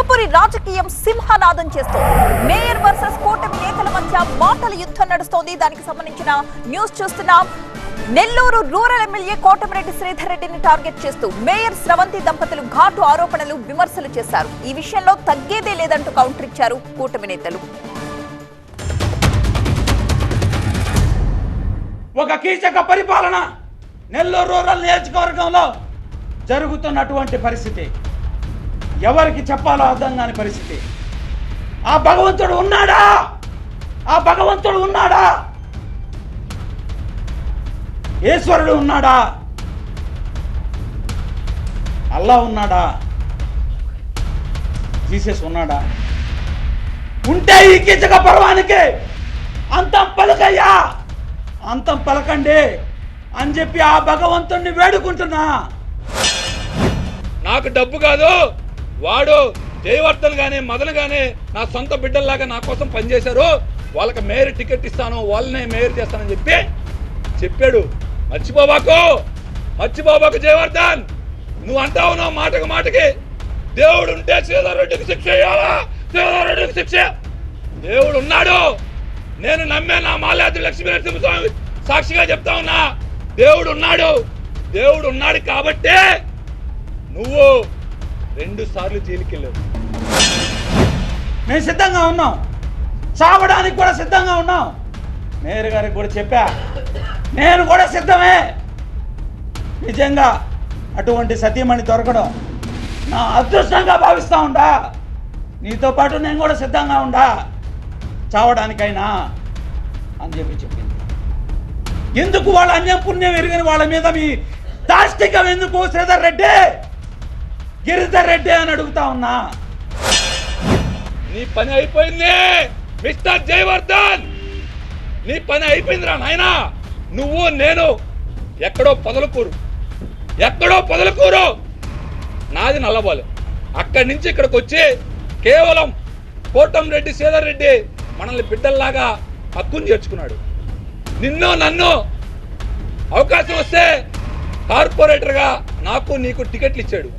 సింహపురి రాజకీయం సింహనాదం చేస్తోంది. Mayor versus కూటమి నేతల మధ్య మాటల యుద్ధం నడుస్తోంది. దానికి సంబంధించిన న్యూస్ చూస్తున్నాం. నెల్లూరు రూరల్ ఎమ్మెల్యే కోటమిరెడ్డి శ్రీధర్ రెడ్డిని టార్గెట్ చేస్తూ మేయర్ స్రవంతి దంపతులు ఘాటు ఆరోపణలు, విమర్శలు చేశారు. ఈ విషయంలో తగ్గేదే లేదంటూ కౌంటర్ ఇచ్చారు కూటమి నేతలు. ఒక కీచక పరిపాలన నెల్లూరు రూరల్ నియోజకవర్గంలో జరుగుతున్నటువంటి పరిస్థితి ఎవరికి చెప్పాలో అర్థం కాని పరిస్థితి. ఆ భగవంతుడు ఉన్నాడా? ఆ భగవంతుడు ఉన్నాడా? ఈశ్వరుడు ఉన్నాడా? అల్లా ఉన్నాడా? జీసస్ ఉన్నాడా? ఉంటే ఈ కీచక పర్వానికి అంతం పలకయ్యా, అంతం పలకండి అని చెప్పి ఆ భగవంతుణ్ణి వేడుకుంటున్నా. నాకు డబ్బు కాదు, వాడు జయవర్ధన్ గానీ మదన్ గానీ నా సొంత బిడ్డల్లాగా నా కోసం పనిచేశారు, వాళ్ళకి మేయర్ టికెట్ ఇస్తాను, వాళ్ళనే మేయర్ చేస్తానని చెప్పాడు. మర్చిపోబాకు జయవర్ధన్. నువ్వు అంటావు నా మాటకు మాటకి దేవుడు ఉంటే శ్రీధర్ రెడ్డికి శిక్ష చేయాలా? శ్రీధర్ రెడ్డికి శిక్ష. దేవుడు ఉన్నాడు. నేను నమ్మే నా మాల్యాద్రి లక్ష్మీ నరసింహస్వామి సాక్షిగా చెప్తా ఉన్నా, దేవుడు ఉన్నాడు. దేవుడు ఉన్నాడు కాబట్టే నువ్వు 2 సార్లు జైలుకి వెళ్ళావు. మేము సిద్ధంగా ఉన్నాం, చావడానికి కూడా సిద్ధంగా ఉన్నాం. మేయర్ గారికి కూడా చెప్పా, నేను కూడా సిద్ధమే. నిజంగా అటువంటి సతీమణి దొరకడం నా అదృష్టంగా భావిస్తా ఉండా. నీతో పాటు నేను కూడా సిద్ధంగా ఉండా చావడానికైనా అని చెప్పింది. ఎందుకు వాళ్ళ అన్యం పుణ్యం ఎరిగిన వాళ్ళ మీద మీ దాష్టికం ఎందుకు? శ్రీధర్ రెడ్డి, గిరిధర్ రెడ్డి అని అడుగుతా ఉన్నా. నీ పని అయిపోయింది మిస్టర్ జయవర్ధన్, నీ పని అయిపోయిందిరా నాయనా. నువ్వు నేను ఎక్కడో పొదలకూరు, నాది నల్లబోలు. అక్కడి నుంచి ఇక్కడికి వచ్చి కేవలం కోటమిరెడ్డి శ్రీధర్ రెడ్డి మనల్ని బిడ్డల్లాగా హక్కుని చేర్చుకున్నాడు. నన్ను అవకాశం వస్తే కార్పొరేటర్గా నాకు నీకు టికెట్లు ఇచ్చాడు.